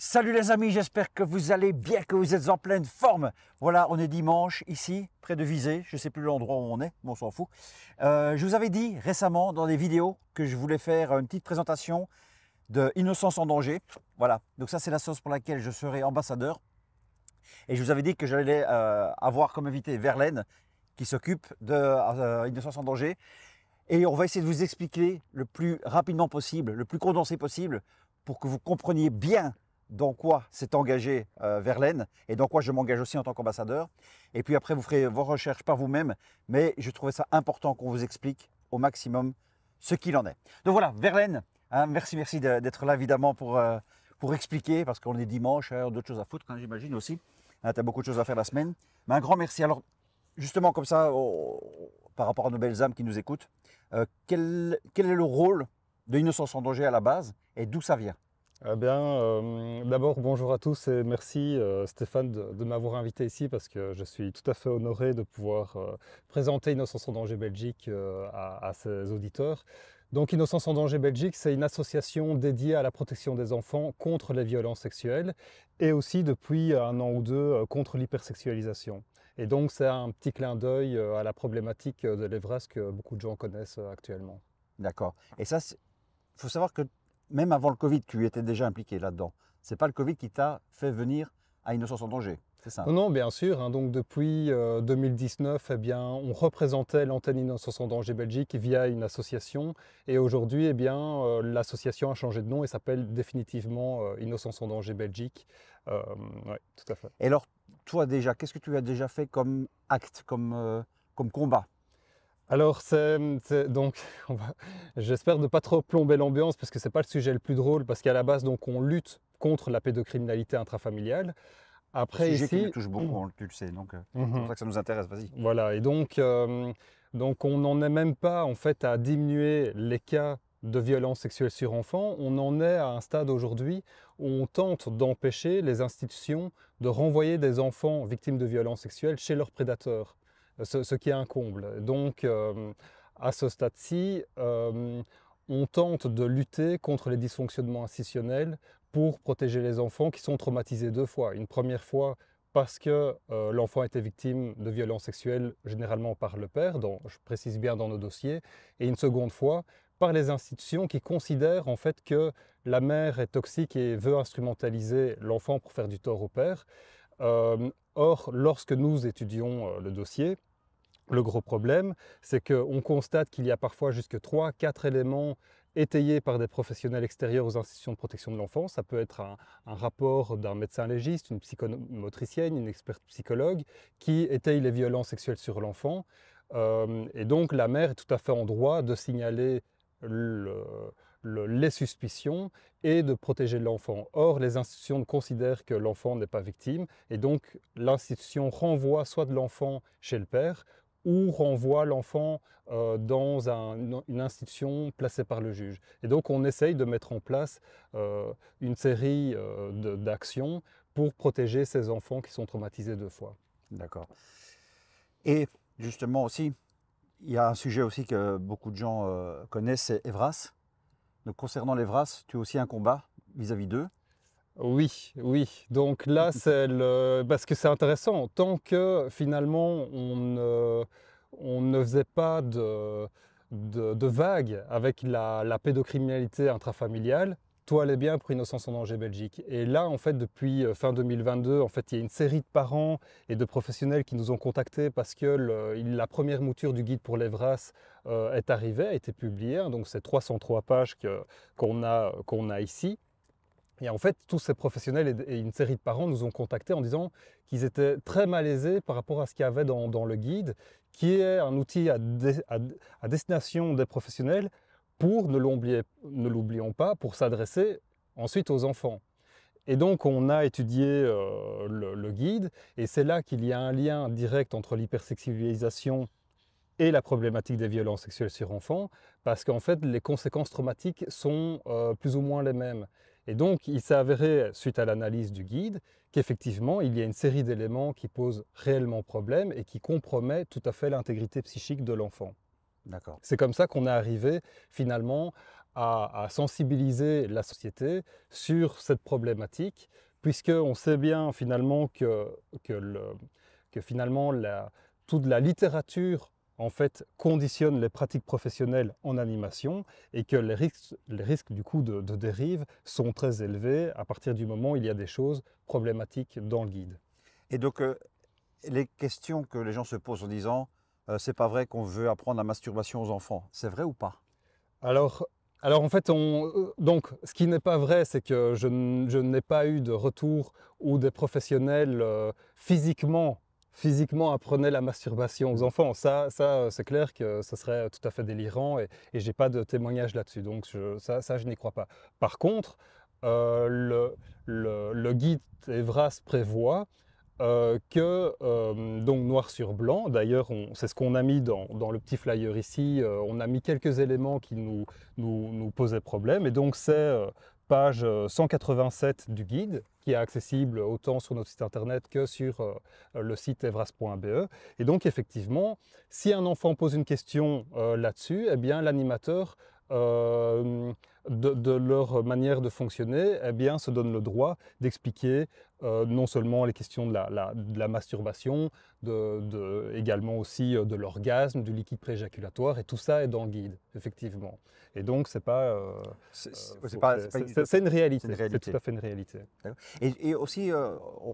Salut les amis, j'espère que vous allez bien, que vous êtes en pleine forme. Voilà, on est dimanche ici, près de Visé. Je ne sais plus l'endroit où on est, mais on s'en fout. Je vous avais dit récemment dans des vidéos que je voulais faire une petite présentation de Innocence en danger. Voilà, donc ça c'est la sauce pour laquelle je serai ambassadeur. Et je vous avais dit que j'allais avoir comme invité Verlaine qui s'occupe de Innocence en danger. Et on va essayer de vous expliquer le plus rapidement possible, le plus condensé possible, pour que vous compreniez bien dans quoi s'est engagé Verlaine et dans quoi je m'engage aussi en tant qu'ambassadeur. Et puis après, vous ferez vos recherches par vous-même, mais je trouvais ça important qu'on vous explique au maximum ce qu'il en est. Donc voilà, Verlaine, hein, merci d'être là évidemment pour expliquer, parce qu'on est dimanche, hein, d'autres choses à foutre, hein, j'imagine aussi. Hein, tu as beaucoup de choses à faire la semaine. Mais un grand merci. Alors, justement comme ça, par rapport à nos belles âmes qui nous écoutent, quel est le rôle de Innocence en danger à la base et d'où ça vient? Eh bien, d'abord, bonjour à tous et merci Stéphane de m'avoir invité ici parce que je suis tout à fait honoré de pouvoir présenter Innocence en danger Belgique à ses auditeurs. Donc Innocence en danger Belgique, c'est une association dédiée à la protection des enfants contre les violences sexuelles et aussi depuis un an ou deux contre l'hypersexualisation. Et donc c'est un petit clin d'œil à la problématique de l'EVRAS que beaucoup de gens connaissent actuellement. D'accord. Et ça, il faut savoir que même avant le Covid, tu étais déjà impliqué là-dedans. C'est pas le Covid qui t'a fait venir à Innocence en danger, c'est ça? Non, non, bien sûr, hein, donc depuis 2019, eh bien, on représentait l'antenne Innocence en danger Belgique via une association. Et aujourd'hui, eh bien, l'association a changé de nom et s'appelle définitivement Innocence en danger Belgique. Ouais, tout à fait. Et alors, toi déjà, qu'est-ce que tu as déjà fait comme acte, comme combat? Alors, donc, j'espère ne pas trop plomber l'ambiance parce que c'est pas le sujet le plus drôle, parce qu'à la base, donc, on lutte contre la pédocriminalité intrafamiliale. Un Après, sujet qui me ici, touche beaucoup, tu le sais, donc c'est pour Mhm. ça que ça nous intéresse, vas-y. Voilà, et donc on n'en est même pas en fait à diminuer les cas de violences sexuelles sur enfants, on en est à un stade aujourd'hui où on tente d'empêcher les institutions de renvoyer des enfants victimes de violences sexuelles chez leurs prédateurs, ce qui est un comble. Donc à ce stade-ci, on tente de lutter contre les dysfonctionnements institutionnels pour protéger les enfants qui sont traumatisés deux fois. Une première fois parce que l'enfant était victime de violences sexuelles, généralement par le père, je précise bien dans nos dossiers, et une seconde fois par les institutions qui considèrent en fait que la mère est toxique et veut instrumentaliser l'enfant pour faire du tort au père. Or, lorsque nous étudions le dossier, le gros problème, c'est qu'on constate qu'il y a parfois jusque 3, 4 éléments étayés par des professionnels extérieurs aux institutions de protection de l'enfance. Ça peut être un rapport d'un médecin légiste, une psychomotricienne, une experte psychologue, qui étaye les violences sexuelles sur l'enfant. Et donc la mère est tout à fait en droit de signaler les suspicions et de protéger l'enfant. Or, les institutions considèrent que l'enfant n'est pas victime et donc l'institution renvoie soit de l'enfant chez le père, ou renvoie l'enfant dans une institution placée par le juge. Et donc on essaye de mettre en place une série d'actions pour protéger ces enfants qui sont traumatisés deux fois. D'accord. Et justement aussi, il y a un sujet aussi que beaucoup de gens connaissent, c'est Evras. Donc concernant l'Evras, tu as aussi un combat vis-à-vis d'eux. Oui, oui. Donc là, parce que c'est intéressant. Tant que finalement on ne faisait pas de vagues avec la pédocriminalité intrafamiliale, tout allait bien pour Innocence en danger Belgique. Et là, en fait, depuis fin 2022, en fait, il y a une série de parents et de professionnels qui nous ont contactés parce que la première mouture du guide pour l'Evras est arrivée, a été publiée. Hein. Donc c'est 303 pages qu'on a ici. Et en fait, tous ces professionnels et une série de parents nous ont contactés en disant qu'ils étaient très malaisés par rapport à ce qu'il y avait dans le guide, qui est un outil à destination des professionnels pour, ne l'oublions pas, pour s'adresser ensuite aux enfants. Et donc, on a étudié le guide, et c'est là qu'il y a un lien direct entre l'hypersexualisation et la problématique des violences sexuelles sur enfants, parce qu'en fait, les conséquences traumatiques sont plus ou moins les mêmes. Et donc, il s'est avéré, suite à l'analyse du guide, qu'effectivement, il y a une série d'éléments qui posent réellement problème et qui compromettent tout à fait l'intégrité psychique de l'enfant. D'accord. C'est comme ça qu'on est arrivé finalement à sensibiliser la société sur cette problématique, puisqu'on sait bien finalement que, que finalement toute la littérature en fait conditionne les pratiques professionnelles en animation et que les risques du coup de dérive sont très élevés à partir du moment où il y a des choses problématiques dans le guide. Et donc, les questions que les gens se posent en disant c'est pas vrai qu'on veut apprendre la masturbation aux enfants, c'est vrai ou pas? Alors, alors en fait, donc, ce qui n'est pas vrai, c'est que je n'ai pas eu de retour où des professionnels physiquement apprenaient la masturbation aux enfants. Ça, c'est clair que ce serait tout à fait délirant et j'ai pas de témoignage là-dessus. Donc ça, je n'y crois pas. Par contre, le guide Evras prévoit donc noir sur blanc, d'ailleurs c'est ce qu'on a mis dans le petit flyer ici, on a mis quelques éléments qui nous posaient problème et donc c'est page 187 du guide qui est accessible autant sur notre site internet que sur le site evras.be et donc effectivement si un enfant pose une question là-dessus, eh bien l'animateur de leur manière de fonctionner, eh bien, se donne le droit d'expliquer non seulement les questions de la masturbation, également aussi de l'orgasme, du liquide prééjaculatoire, et tout ça est dans le guide, effectivement. Et donc, c'est pas, c'est une réalité, c'est tout à fait une réalité. Et aussi,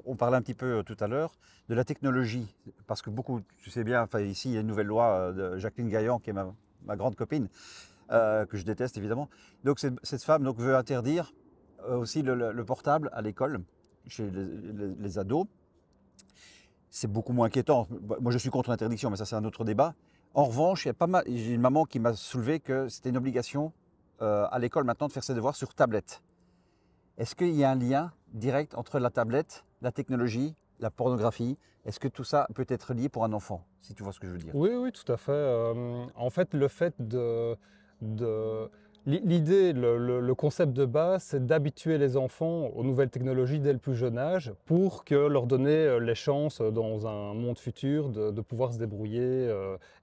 on parlait un petit peu tout à l'heure de la technologie, parce que beaucoup, tu sais bien, enfin, ici, il y a une nouvelle loi de Jacqueline Gaillan, qui est ma grande copine, que je déteste évidemment. Donc cette femme donc, veut interdire aussi le portable à l'école, chez les ados. C'est beaucoup moins inquiétant. Moi je suis contre l'interdiction, mais ça c'est un autre débat. En revanche, j'ai une maman qui m'a soulevé que c'était une obligation à l'école maintenant de faire ses devoirs sur tablette. Est-ce qu'il y a un lien direct entre la tablette, la technologie, la pornographie? Est-ce que tout ça peut être lié pour un enfant, si tu vois ce que je veux dire? Oui, oui, tout à fait. En fait, le fait l'idée, le concept de base, c'est d'habituer les enfants aux nouvelles technologies dès le plus jeune âge pour que leur donner les chances dans un monde futur de pouvoir se débrouiller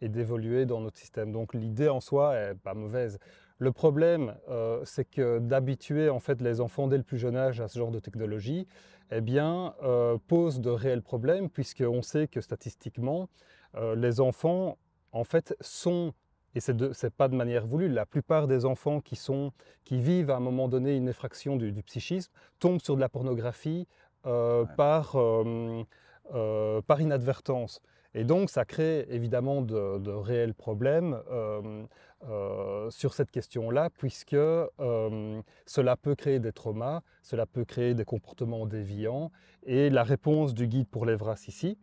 et d'évoluer dans notre système. Donc l'idée en soi est pas mauvaise. Le problème, c'est que d'habituer en fait les enfants dès le plus jeune âge à ce genre de technologie, eh bien, pose de réels problèmes puisqu'on sait que statistiquement, les enfants en fait sont et c'est pas de manière voulue. La plupart des enfants qui vivent à un moment donné une effraction du psychisme tombent sur de la pornographie par inadvertance. Et donc, ça crée évidemment de réels problèmes sur cette question-là, puisque cela peut créer des traumas, cela peut créer des comportements déviants. Et la réponse du guide pour l'Evras ici,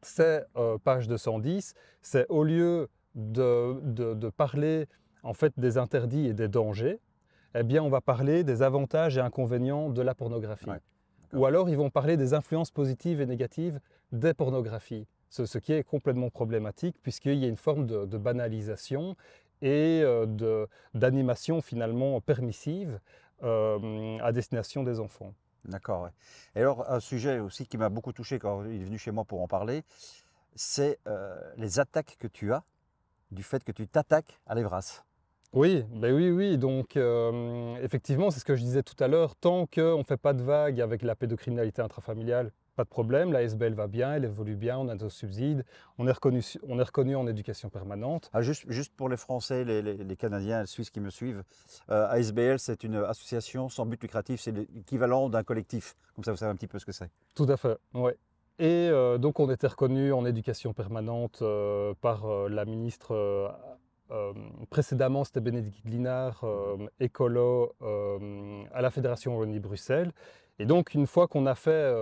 c'est page 210, c'est au lieu de parler en fait des interdits et des dangers, eh bien on va parler des avantages et inconvénients de la pornographie. Ouais, ou alors ils vont parler des influences positives et négatives des pornographies, ce qui est complètement problématique puisqu'il y a une forme de banalisation et d'animation finalement permissive à destination des enfants. D'accord. Ouais. Et alors, un sujet aussi qui m'a beaucoup touché quand il est venu chez moi pour en parler, c'est les attaques que tu as du fait que tu t'attaques à l'Evras. Oui, ben oui, oui. Donc, effectivement, c'est ce que je disais tout à l'heure. Tant qu'on ne fait pas de vagues avec la pédocriminalité intrafamiliale, pas de problème. La SBL va bien, elle évolue bien, on a nos subsides, on est reconnu en éducation permanente. Ah, juste pour les Français, les Canadiens et les Suisses qui me suivent, ASBL, c'est une association sans but lucratif, c'est l'équivalent d'un collectif. Comme ça, vous savez un petit peu ce que c'est. Tout à fait, oui. Et donc, on était reconnu en éducation permanente par la ministre. Précédemment, c'était Bénédicte Glinard, écolo à la Fédération Wallonie-Bruxelles. Et donc, une fois qu'on a fait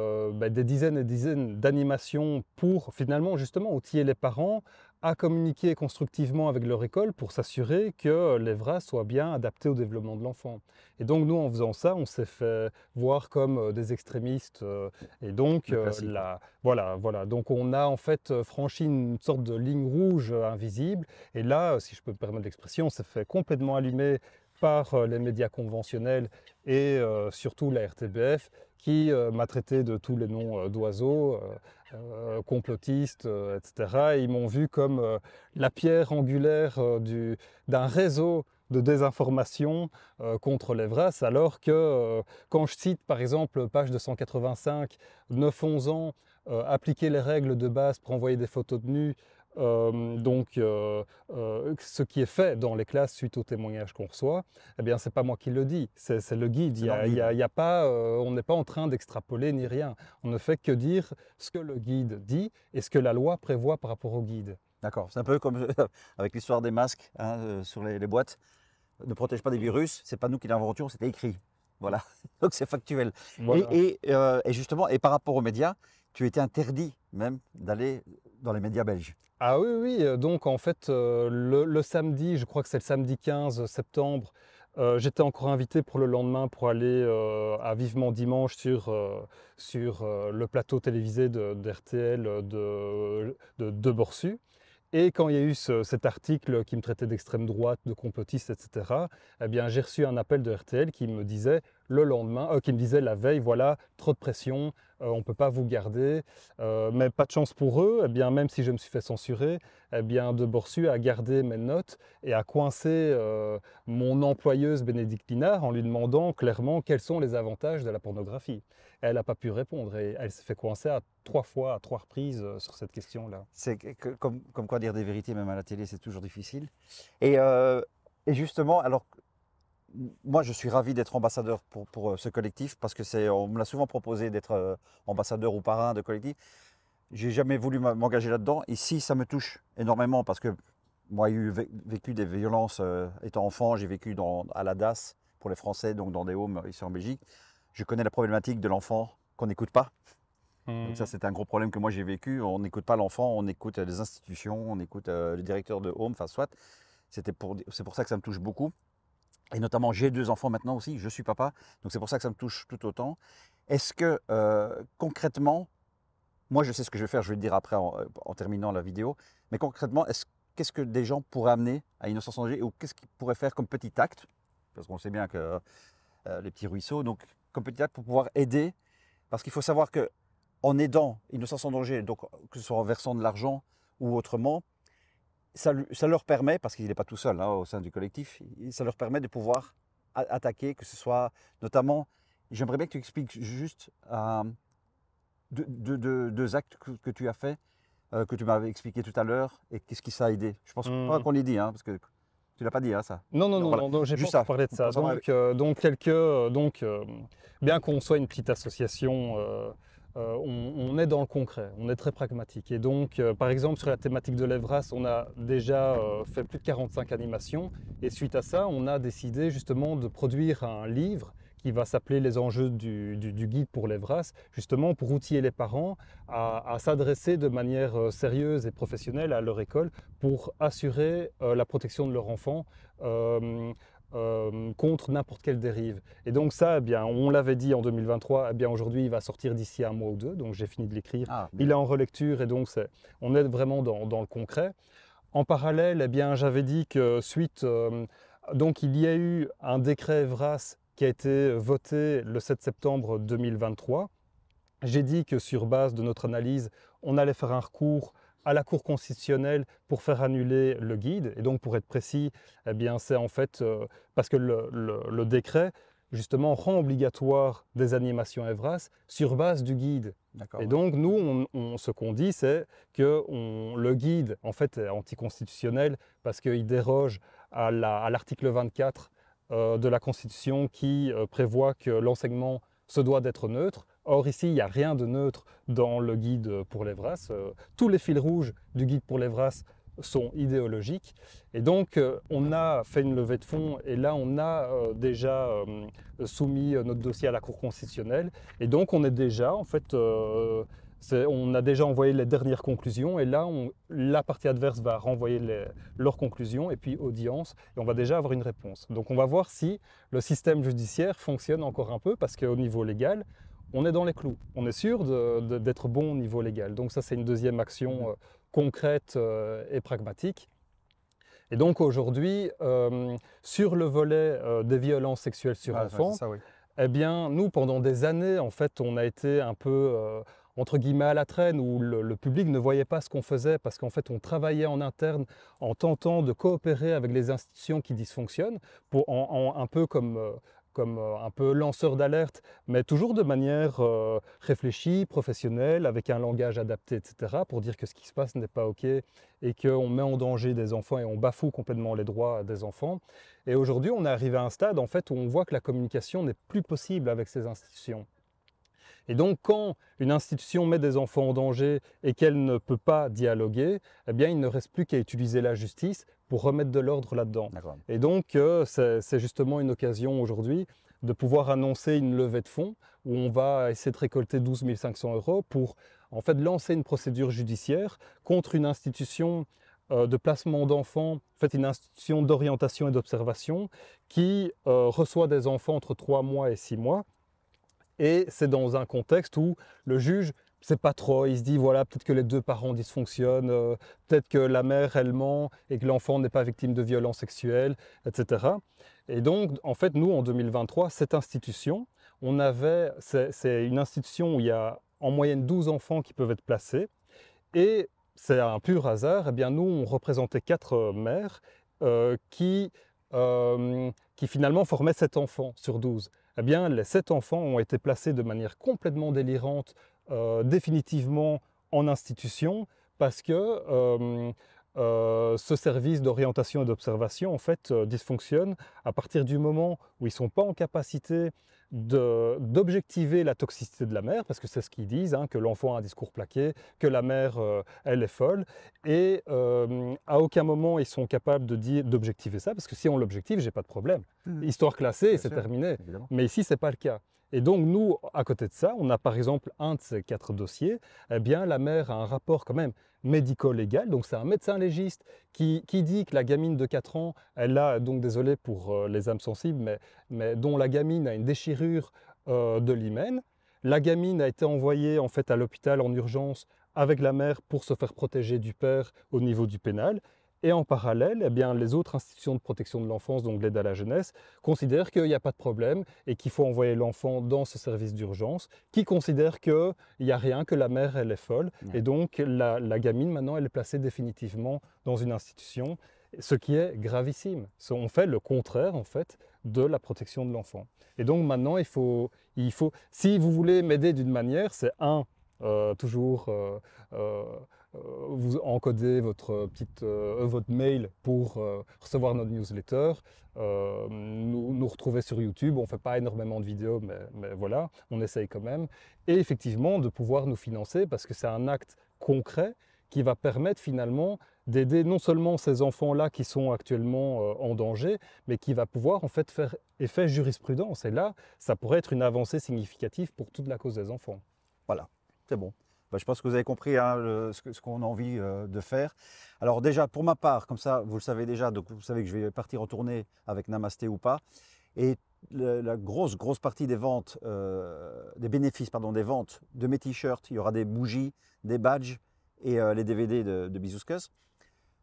des dizaines et dizaines d'animations pour finalement justement outiller les parents à communiquer constructivement avec leur école pour s'assurer que l'EVRA soit bien adapté au développement de l'enfant. Et donc, nous, en faisant ça, on s'est fait voir comme des extrémistes. Et donc, voilà. Donc, on a en fait franchi une sorte de ligne rouge invisible. Et là, si je peux me permettre l'expression, on s'est fait complètement allumer par les médias conventionnels et surtout la RTBF qui m'a traité de tous les noms d'oiseaux, complotistes, etc. Et ils m'ont vu comme la pierre angulaire d'un réseau de désinformation contre l'EVRAS, alors que quand je cite par exemple page 285, 9-11 ans, appliquer les règles de base pour envoyer des photos de nus, ce qui est fait dans les classes suite aux témoignages qu'on reçoit, eh bien c'est pas moi qui le dis, c'est le guide. C'est dans le guide. Il y a pas, on n'est pas en train d'extrapoler ni rien. On ne fait que dire ce que le guide dit et ce que la loi prévoit par rapport au guide. D'accord. C'est un peu comme avec l'histoire des masques hein, sur les boîtes. Ne protège pas des virus, c'est pas nous qui l'inventions, c'était écrit. Voilà. Donc c'est factuel. Voilà. Et justement, et par rapport aux médias, tu étais interdit même d'aller dans les médias belges. Ah oui, oui, donc en fait, le samedi, je crois que c'est le samedi 15 septembre, j'étais encore invité pour le lendemain pour aller à Vivement Dimanche sur le plateau télévisé de RTL de Borsu. Et quand il y a eu cet article qui me traitait d'extrême droite, de complotiste, etc., eh bien, j'ai reçu un appel de RTL qui me disait le lendemain, qui me disait la veille, voilà, trop de pression, on ne peut pas vous garder. Mais pas de chance pour eux, eh bien, même si je me suis fait censurer, eh bien, de Borsu a gardé mes notes et a coincé mon employeuse Bénédicte Linard en lui demandant clairement quels sont les avantages de la pornographie. Elle n'a pas pu répondre et elle s'est fait coincer à 3 fois, à 3 reprises sur cette question-là. C'est comme quoi dire des vérités, même à la télé, c'est toujours difficile. Et justement, alors, moi, je suis ravi d'être ambassadeur pour ce collectif parce que on me l'a souvent proposé d'être ambassadeur ou parrain de collectif. J'ai jamais voulu m'engager là-dedans. Ici, ça me touche énormément parce que moi, j'ai vécu des violences étant enfant. J'ai vécu à la DAS pour les Français, donc dans des homes ici en Belgique. Je connais la problématique de l'enfant qu'on n'écoute pas. Donc ça, c'est un gros problème que moi j'ai vécu. On n'écoute pas l'enfant, on écoute les institutions, on écoute le directeur de home, enfin soit. C'est pour ça que ça me touche beaucoup. Et notamment, j'ai 2 enfants maintenant aussi, je suis papa. Donc c'est pour ça que ça me touche tout autant. Est-ce que concrètement, moi je sais ce que je vais faire, je vais le dire après en terminant la vidéo, mais concrètement, qu'est-ce que des gens pourraient amener à Innocence en danger ou qu'est-ce qu'ils pourraient faire comme petit acte? Parce qu'on sait bien que les petits ruisseaux, donc comme petit acte pour pouvoir aider. Parce qu'il faut savoir que en aidant Innocence en danger, donc que ce soit en versant de l'argent ou autrement, ça leur permet, parce qu'il n'est pas tout seul hein, au sein du collectif, ça leur permet de pouvoir attaquer, que ce soit notamment, j'aimerais bien que tu expliques juste deux actes que tu as fait, que tu m'avais expliqué tout à l'heure, et qu'est-ce qui ça a aidé. Je pense pas qu'on l'ait dit, hein, parce que tu l'as pas dit, hein, ça. Non, non, Donc, non, voilà. non, j'ai pas Juste encore ça. parlé de ça. Bien qu'on soit une petite association, on est dans le concret, on est très pragmatique. Et donc, par exemple, sur la thématique de l'EVRAS, on a déjà fait plus de 45 animations. Et suite à ça, on a décidé justement de produire un livre qui va s'appeler Les enjeux du guide pour l'EVRAS, justement pour outiller les parents à s'adresser de manière sérieuse et professionnelle à leur école pour assurer la protection de leur enfant contre n'importe quelle dérive. Et donc ça, eh bien, on l'avait dit en 2023, eh bien aujourd'hui il va sortir d'ici 1 mois ou 2, donc j'ai fini de l'écrire. Il est en relecture et donc on est vraiment dans le concret. En parallèle, eh bien, j'avais dit que suite, donc il y a eu un décret EVRAS qui a été voté le 7 septembre 2023. J'ai dit que sur base de notre analyse, on allait faire un recours à la Cour constitutionnelle pour faire annuler le guide. Et donc, pour être précis, eh bien, c'est en fait parce que le décret, justement, rend obligatoire des animations EVRAS sur base du guide. Et donc, nous, ce qu'on dit, c'est que le guide, en fait, est anticonstitutionnel parce qu'il déroge à l'article 24 de la Constitution qui prévoit que l'enseignement se doit d'être neutre. Or ici, il n'y a rien de neutre dans le guide pour l'EVRAS. Tous les fils rouges du guide pour l'EVRAS sont idéologiques. Et donc, on a fait une levée de fonds et là, on a déjà soumis notre dossier à la Cour constitutionnelle. Et donc, on est déjà, en fait, on a déjà envoyé les dernières conclusions et là, la partie adverse va renvoyer leurs conclusions et puis audience et on va déjà avoir une réponse. Donc, on va voir si le système judiciaire fonctionne encore un peu parce qu'au niveau légal, on est dans les clous. On est sûr d'être bon au niveau légal. Donc ça, c'est une deuxième action concrète et pragmatique. Et donc aujourd'hui, sur le volet des violences sexuelles sur enfants, ça, oui. eh bien, nous, pendant des années, en fait, on a été un peu entre guillemets à la traîne, où le public ne voyait pas ce qu'on faisait, parce qu'en fait on travaillait en interne en tentant de coopérer avec les institutions qui dysfonctionnent, un peu comme un peu lanceur d'alerte, mais toujours de manière réfléchie, professionnelle, avec un langage adapté, etc., pour dire que ce qui se passe n'est pas OK et qu'on met en danger des enfants et on bafoue complètement les droits des enfants. Et aujourd'hui, on est arrivé à un stade en fait, où on voit que la communication n'est plus possible avec ces institutions. Et donc, quand une institution met des enfants en danger et qu'elle ne peut pas dialoguer, eh bien, il ne reste plus qu'à utiliser la justice pour remettre de l'ordre là-dedans. Et donc, c'est justement une occasion aujourd'hui de pouvoir annoncer une levée de fonds où on va essayer de récolter 12 500 € pour en fait lancer une procédure judiciaire contre une institution de placement d'enfants, en fait une institution d'orientation et d'observation qui reçoit des enfants entre 3 mois et 6 mois. Et c'est dans un contexte où le juge, c'est pas trop, il se dit voilà, peut-être que les deux parents dysfonctionnent, peut-être que la mère elle ment et que l'enfant n'est pas victime de violences sexuelles, etc. Et donc, en fait, nous, en 2023, cette institution, c'est une institution où il y a en moyenne 12 enfants qui peuvent être placés. Et c'est un pur hasard, eh bien nous, on représentait 4 mères qui finalement formaient 7 enfants sur 12. Eh bien, les 7 enfants ont été placés de manière complètement délirante, définitivement en institution, parce que ce service d'orientation et d'observation, en fait, dysfonctionne à partir du moment où ils ne sont pas en capacité d'objectiver la toxicité de la mère, parce que c'est ce qu'ils disent, hein, que l'enfant a un discours plaqué, que la mère, elle est folle, et à aucun moment ils sont capables d'objectiver ça, parce que si on l'objective, j'ai pas de problème. Histoire classée, et c'est terminé. Évidemment. Mais ici, c'est pas le cas. Et donc nous, à côté de ça, on a par exemple un de ces 4 dossiers, eh bien la mère a un rapport quand même médico-légal, donc c'est un médecin légiste qui dit que la gamine de 4 ans, elle a, donc désolé pour les âmes sensibles, mais dont la gamine a une déchirure de l'hymen. La gamine a été envoyée en fait à l'hôpital en urgence avec la mère pour se faire protéger du père au niveau du pénal. Et en parallèle, eh bien, les autres institutions de protection de l'enfance, donc l'aide à la jeunesse, considèrent qu'il n'y a pas de problème et qu'il faut envoyer l'enfant dans ce service d'urgence, qui considèrent qu'il n'y a rien, que la mère, elle est folle. Et donc, la gamine, maintenant, elle est placée définitivement dans une institution, ce qui est gravissime. On fait le contraire, en fait, de la protection de l'enfant. Et donc, maintenant, si vous voulez m'aider d'une manière, c'est toujours vous encodez votre mail pour recevoir notre newsletter, nous retrouver sur YouTube. On ne fait pas énormément de vidéos, mais voilà, on essaye quand même. Et effectivement, de pouvoir nous financer, parce que c'est un acte concret qui va permettre finalement d'aider non seulement ces enfants-là qui sont actuellement en danger, mais qui va pouvoir en fait faire effet jurisprudence. Et là, ça pourrait être une avancée significative pour toute la cause des enfants. Voilà, c'est bon. Bah, je pense que vous avez compris hein, ce qu'on a envie de faire. Alors déjà, pour ma part, comme ça, vous le savez déjà, donc vous savez que je vais partir en tournée avec Namasté ou pas. Et la grosse partie des ventes, des bénéfices, pardon, des ventes de mes t-shirts, il y aura des bougies, des badges et les DVD de Bizouskas.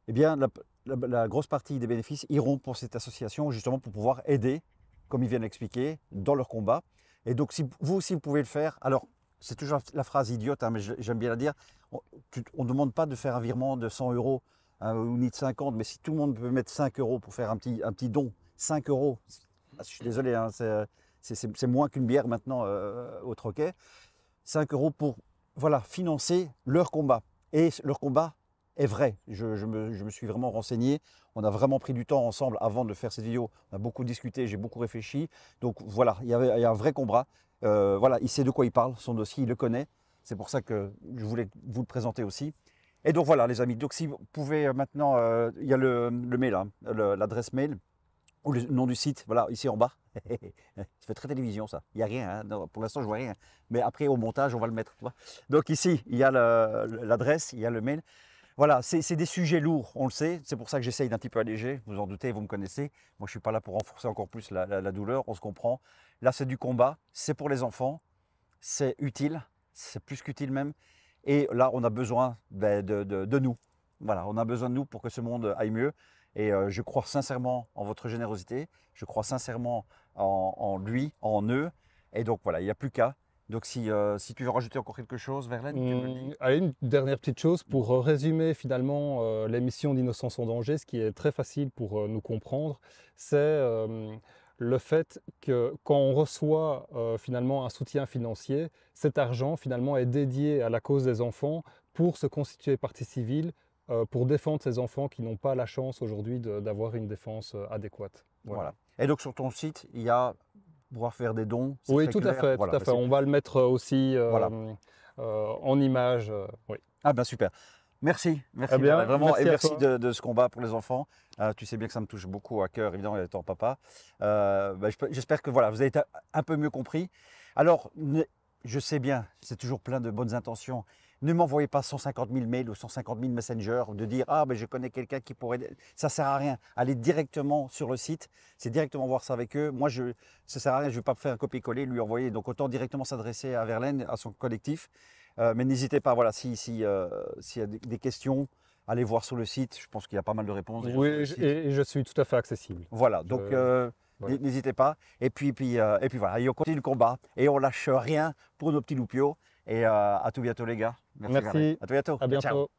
Eh bien, la grosse partie des bénéfices iront pour cette association, justement pour pouvoir aider, comme ils viennent l'expliquer, dans leur combat. Et donc, si vous aussi, vous pouvez le faire. Alors, c'est toujours la phrase idiote, hein, mais j'aime bien la dire. On ne demande pas de faire un virement de 100 € hein, ou ni de 50, mais si tout le monde peut mettre 5 € pour faire un petit don, 5 €, je suis désolé, hein, c'est moins qu'une bière maintenant au troquet. 5 € pour voilà, financer leur combat. Et leur combat est vrai. Je me suis vraiment renseigné. On a vraiment pris du temps ensemble avant de faire cette vidéo. On a beaucoup discuté, j'ai beaucoup réfléchi. Donc voilà, il y a un vrai combat. Voilà, il sait de quoi il parle, son dossier, il le connaît. C'est pour ça que je voulais vous le présenter aussi. Et donc voilà les amis, donc si vous pouvez maintenant, il y a le mail, hein, l'adresse mail ou le nom du site, voilà, ici en bas. Ça fait très télévision ça, il n'y a rien, hein. Non, pour l'instant je vois rien. Mais après au montage on va le mettre. Tu vois. Donc ici il y a l'adresse, il y a le mail. Voilà, c'est des sujets lourds, on le sait, c'est pour ça que j'essaye d'un petit peu alléger, vous en doutez, vous me connaissez. Moi je ne suis pas là pour renforcer encore plus la douleur, on se comprend. Là c'est du combat, c'est pour les enfants, c'est utile, c'est plus qu'utile même. Et là on a besoin de nous, voilà, on a besoin de nous pour que ce monde aille mieux. Et je crois sincèrement en votre générosité, je crois sincèrement en lui, en eux. Et donc voilà, il n'y a plus qu'à. Donc si tu veux rajouter encore quelque chose, Verlaine, tu me le dis. Allez, une dernière petite chose pour résumer finalement l'émission d'Innocence en danger, ce qui est très facile pour nous comprendre, c'est le fait que quand on reçoit finalement un soutien financier, cet argent finalement est dédié à la cause des enfants pour se constituer partie civile, pour défendre ces enfants qui n'ont pas la chance aujourd'hui d'avoir une défense adéquate. Voilà. Et donc sur ton site, il y a pouvoir faire des dons. C'est Oui, très tout à clair. fait, Voilà, tout à fait. On va le mettre aussi Voilà. en image. Oui. Ah ben super. Merci, merci Eh bien, Verlaine, vraiment, merci et à merci toi. de ce combat pour les enfants. Tu sais bien que ça me touche beaucoup à cœur, évidemment, étant papa. J'espère que voilà, vous avez été un peu mieux compris. Alors, je sais bien, c'est toujours plein de bonnes intentions. Ne m'envoyez pas 150 000 mails ou 150 000 messengers de dire ah ben je connais quelqu'un qui pourrait. Ça sert à rien. Allez directement sur le site, c'est directement voir ça avec eux. Moi ça sert à rien. Je ne vais pas faire un copier-coller, lui envoyer. Donc autant directement s'adresser à Verlaine, à son collectif. Mais n'hésitez pas. Voilà, s'il y a des questions, allez voir sur le site. Je pense qu'il y a pas mal de réponses déjà sur le Oui, site. et je suis tout à fait accessible. Voilà. Donc Voilà. n'hésitez pas. Et puis voilà, et on continue le combat et on lâche rien pour nos petits loupiaux. Et à tout bientôt les gars. Merci. Verlaine. Merci, À tout bientôt. à Ciao. bientôt.